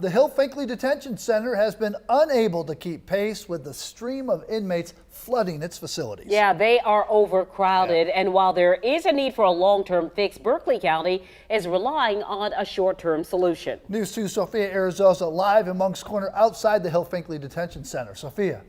The Hill-Finkley Detention Center has been unable to keep pace with the stream of inmates flooding its facilities. Yeah, they are overcrowded. And while there is a need for a long-term fix, Berkeley County is relying on a short-term solution. News 2 Sophia Arizosa live in Moncks Corner outside the Hill-Finkley Detention Center. Sophia.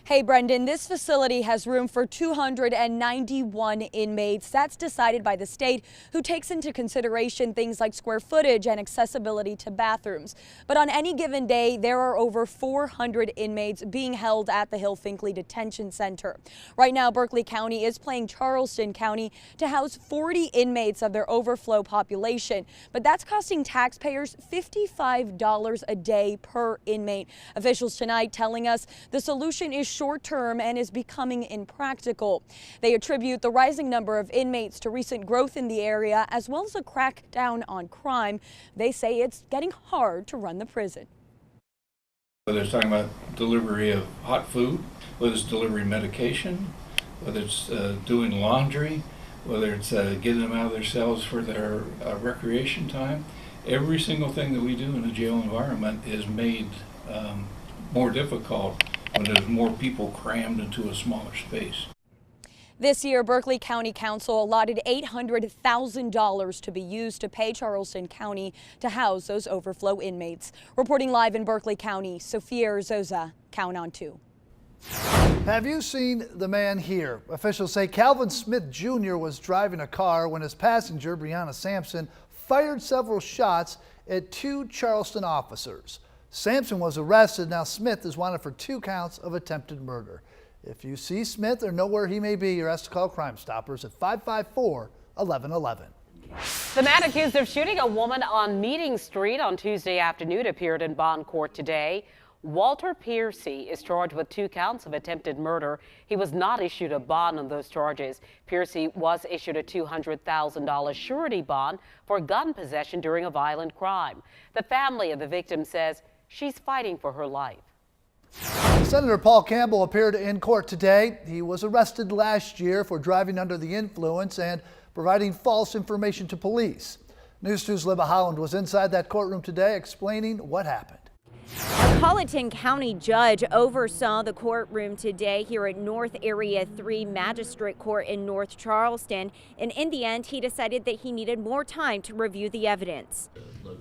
Hey, Brendan, this facility has room for 291 inmates. That's decided by the state, who takes into consideration things like square footage and accessibility to bathrooms. But on any given day, there are over 400 inmates being held at the Hill-Finkley Detention Center. Right now, Berkeley County is paying Charleston County to house 40 inmates of their overflow population. But that's costing taxpayers $55 a day per inmate. Officials tonight telling us the solution is short-term and is becoming impractical. They attribute the rising number of inmates to recent growth in the area, as well as a crackdown on crime. They say it's getting hard to run the prison. Whether it's talking about delivery of hot food, whether it's delivering medication, whether it's doing laundry, whether it's getting them out of their cells for their recreation time, every single thing that we do in a jail environment is made more difficult when there's more people crammed into a smaller space. This year, Berkeley County Council allotted $800,000 to be used to pay Charleston County to house those overflow inmates. Reporting live in Berkeley County, Sophia Arizosa, Count on 2. Have you seen the man here? Officials say Calvin Smith Jr. was driving a car when his passenger, Brianna Sampson, fired several shots at 2 Charleston officers. Sampson was arrested. Now Smith is wanted for 2 counts of attempted murder. If you see Smith or know where he may be, you're asked to call Crime Stoppers at 554-1111. The man accused of shooting a woman on Meeting Street on Tuesday afternoon appeared in bond court today. Walter Piercy is charged with 2 counts of attempted murder. He was not issued a bond on those charges. Piercy was issued a $200,000 surety bond for gun possession during a violent crime. The family of the victim says she's fighting for her life. Senator Paul Campbell appeared in court today. He was arrested last year for driving under the influence and providing false information to police. News 2's Libba Holland was inside that courtroom today explaining what happened. A Colleton County judge oversaw the courtroom today here at North Area 3 Magistrate Court in North Charleston, and in the end he decided that he needed more time to review the evidence.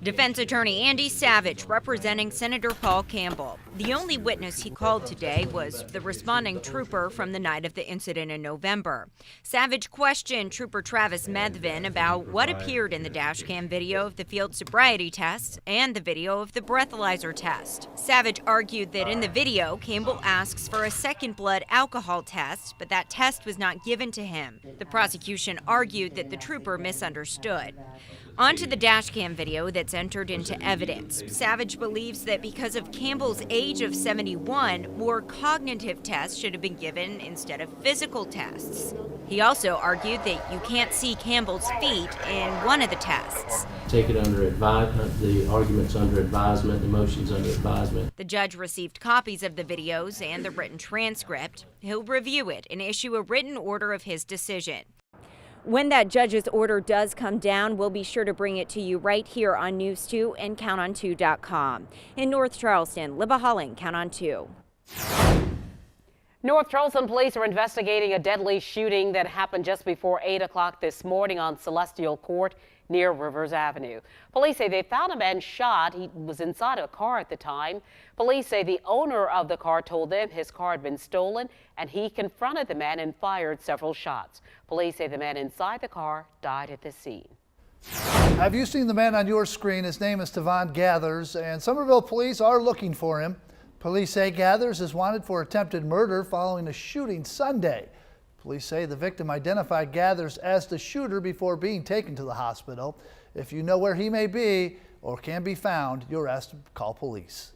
Defense attorney Andy Savage representing Senator Paul Campbell. The only witness he called today was the responding trooper from the night of the incident in November. Savage questioned Trooper Travis Medvin about what appeared in the dashcam video of the field sobriety test and the video of the breathalyzer test. Savage argued that in the video, Campbell asks for a second blood alcohol test, but that test was not given to him. The prosecution argued that the trooper misunderstood. On to the dashcam video that's entered into evidence. Savage believes that because of Campbell's age of 71, more cognitive tests should have been given instead of physical tests. He also argued that you can't see Campbell's feet in one of the tests. Take it under advisement, the arguments under advisement, the motions under advisement. The judge received copies of the videos and the written transcript. He'll review it and issue a written order of his decision. When that judge's order does come down, we'll be sure to bring it to you right here on News 2 and CountOn2.com. In North Charleston, Libba Holland, Count on 2. North Charleston police are investigating a deadly shooting that happened just before 8 o'clock this morning on Celestial Court near Rivers Avenue. Police say they found a man shot. He was inside a car at the time. Police say the owner of the car told them his car had been stolen, and he confronted the man and fired several shots. Police say the man inside the car died at the scene. Have you seen the man on your screen? His name is Tavon Gathers, and Somerville police are looking for him. Police say Gathers is wanted for attempted murder following a shooting Sunday. Police say the victim identified Gathers as the shooter before being taken to the hospital. If you know where he may be or can be found, you're asked to call police.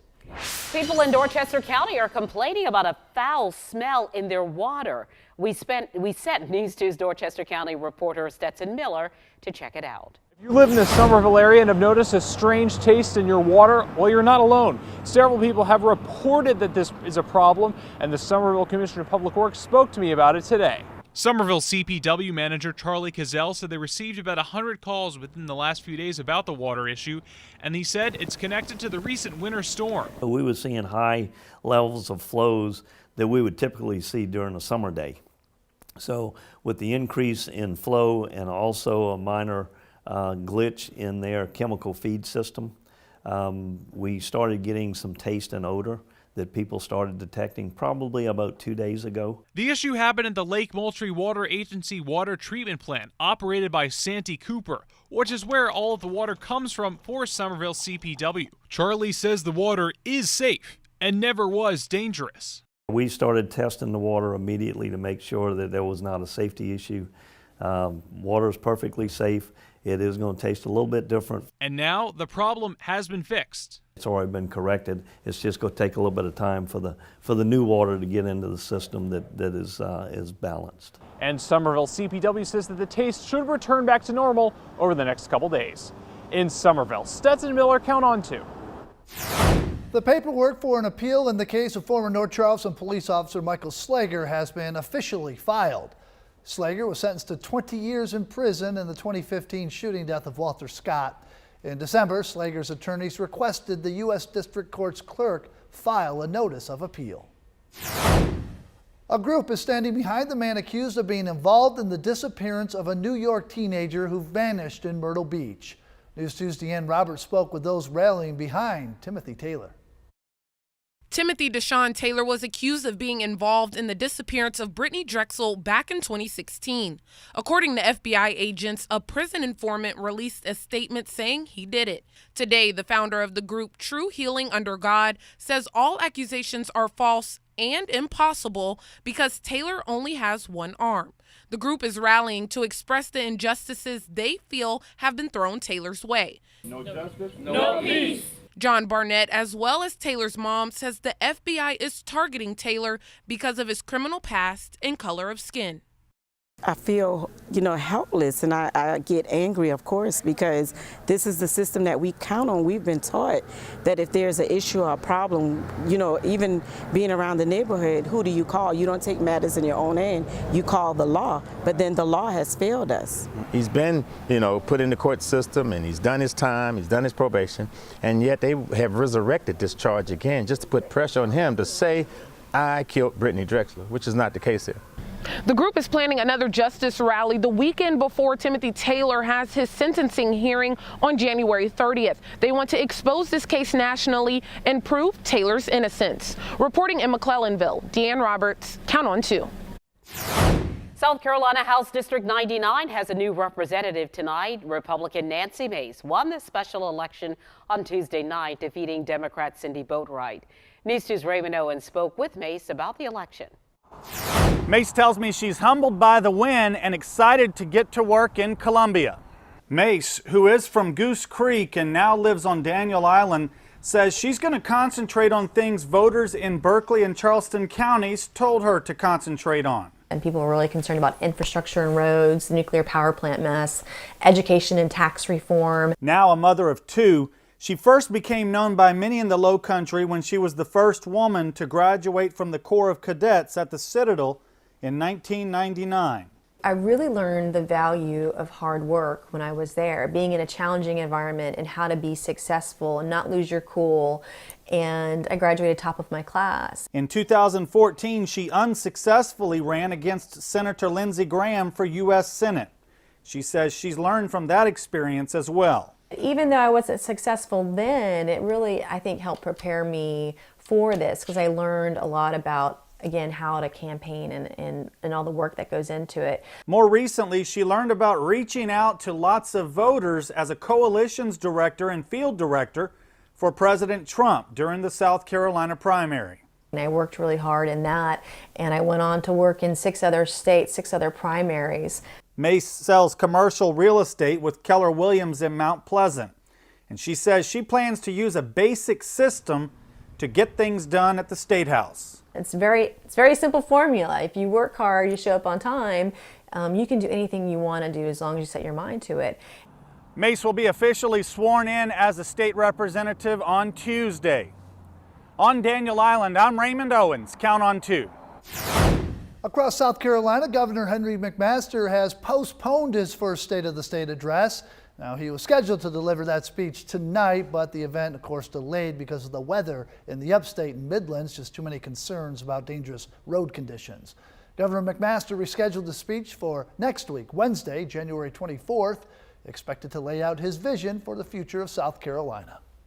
People in Dorchester County are complaining about a foul smell in their water. We sent News 2's Dorchester County reporter Stetson Miller to check it out. If you live in the Somerville area and have noticed a strange taste in your water, well, you're not alone. Several people have reported that this is a problem, and the Somerville Commissioner of Public Works spoke to me about it today. Somerville CPW manager Charlie Cazell said they received about 100 calls within the last few days about the water issue, and he said it's connected to the recent winter storm. We were seeing high levels of flows that we would typically see during a summer day. So with the increase in flow and also a minor glitch in their chemical feed system, we started getting some taste and odor that people started detecting probably about 2 days ago. The issue happened at the Lake Moultrie Water Agency water treatment plant operated by Santee Cooper, which is where all of the water comes from for Somerville CPW. Charlie says the water is safe and never was dangerous. We started testing the water immediately to make sure that there was not a safety issue. Water is perfectly safe. It is going to taste a little bit different. And now the problem has been fixed. It's already been corrected. It's just going to take a little bit of time for the new water to get into the system that is balanced. And Somerville CPW says that the taste should return back to normal over the next couple days. In Somerville, Stetson Miller, Count on 2. The paperwork for an appeal in the case of former North Charleston police officer Michael Slager has been officially filed. Slager was sentenced to 20 years in prison in the 2015 shooting death of Walter Scott. In December, Slager's attorneys requested the U.S. District Court's clerk file a notice of appeal. A group is standing behind the man accused of being involved in the disappearance of a New York teenager who vanished in Myrtle Beach. News 2's Deanne Roberts spoke with those rallying behind Timothy Taylor. Timothy Deshaun Taylor was accused of being involved in the disappearance of Brittany Drexel back in 2016. According to FBI agents, a prison informant released a statement saying he did it. Today, the founder of the group True Healing Under God says all accusations are false and impossible because Taylor only has one arm. The group is rallying to express the injustices they feel have been thrown Taylor's way. No justice, no peace. John Barnett, as well as Taylor's mom, says the FBI is targeting Taylor because of his criminal past and color of skin. I feel, helpless, and I get angry, of course, because this is the system that we count on. We've been taught that if there's an issue or a problem, even being around the neighborhood, who do you call? You don't take matters in your own hand. You call the law, but then the law has failed us. He's been, put in the court system, and he's done his time, he's done his probation, and yet they have resurrected this charge again just to put pressure on him to say, I killed Brittany Drexler, which is not the case here. The group is planning another justice rally the weekend before Timothy Taylor has his sentencing hearing on January 30th. They want to expose this case nationally and prove Taylor's innocence. Reporting in McClellanville, Deanne Roberts, Count on 2. South Carolina House District 99 has a new representative tonight. Republican Nancy Mace won this special election on Tuesday night, defeating Democrat Cindy Boatwright. News 2's Raymond Owens spoke with Mace about the election. Mace tells me she's humbled by the win and excited to get to work in Columbia. Mace, who is from Goose Creek and now lives on Daniel Island, says she's going to concentrate on things voters in Berkeley and Charleston counties told her to concentrate on. And people are really concerned about infrastructure and roads, nuclear power plant mess, education and tax reform. Now a mother of two, she first became known by many in the Low Country when she was the first woman to graduate from the Corps of Cadets at the Citadel in 1999. I really learned the value of hard work when I was there, being in a challenging environment and how to be successful and not lose your cool. And I graduated top of my class. In 2014, she unsuccessfully ran against Senator Lindsey Graham for U.S. Senate. She says she's learned from that experience as well. Even though I wasn't successful then, it really, I think, helped prepare me for this because I learned a lot about, again, how to campaign and all the work that goes into it. More recently, she learned about reaching out to lots of voters as a coalitions director and field director for President Trump during the South Carolina primary. And I worked really hard in that, and I went on to work in 6 other states, 6 other primaries. Mace sells commercial real estate with Keller Williams in Mount Pleasant, and she says she plans to use a basic system to get things done at the State House. It's very simple formula. If you work hard, you show up on time, you can do anything you want to do as long as you set your mind to it. Mace will be officially sworn in as a state representative on Tuesday. On Daniel Island, I'm Raymond Owens. Count on 2. Across South Carolina, Governor Henry McMaster has postponed his first State of the State address. Now, he was scheduled to deliver that speech tonight, but the event, of course, delayed because of the weather in the upstate and Midlands. Just too many concerns about dangerous road conditions. Governor McMaster rescheduled the speech for next week, Wednesday, January 24th, expected to lay out his vision for the future of South Carolina.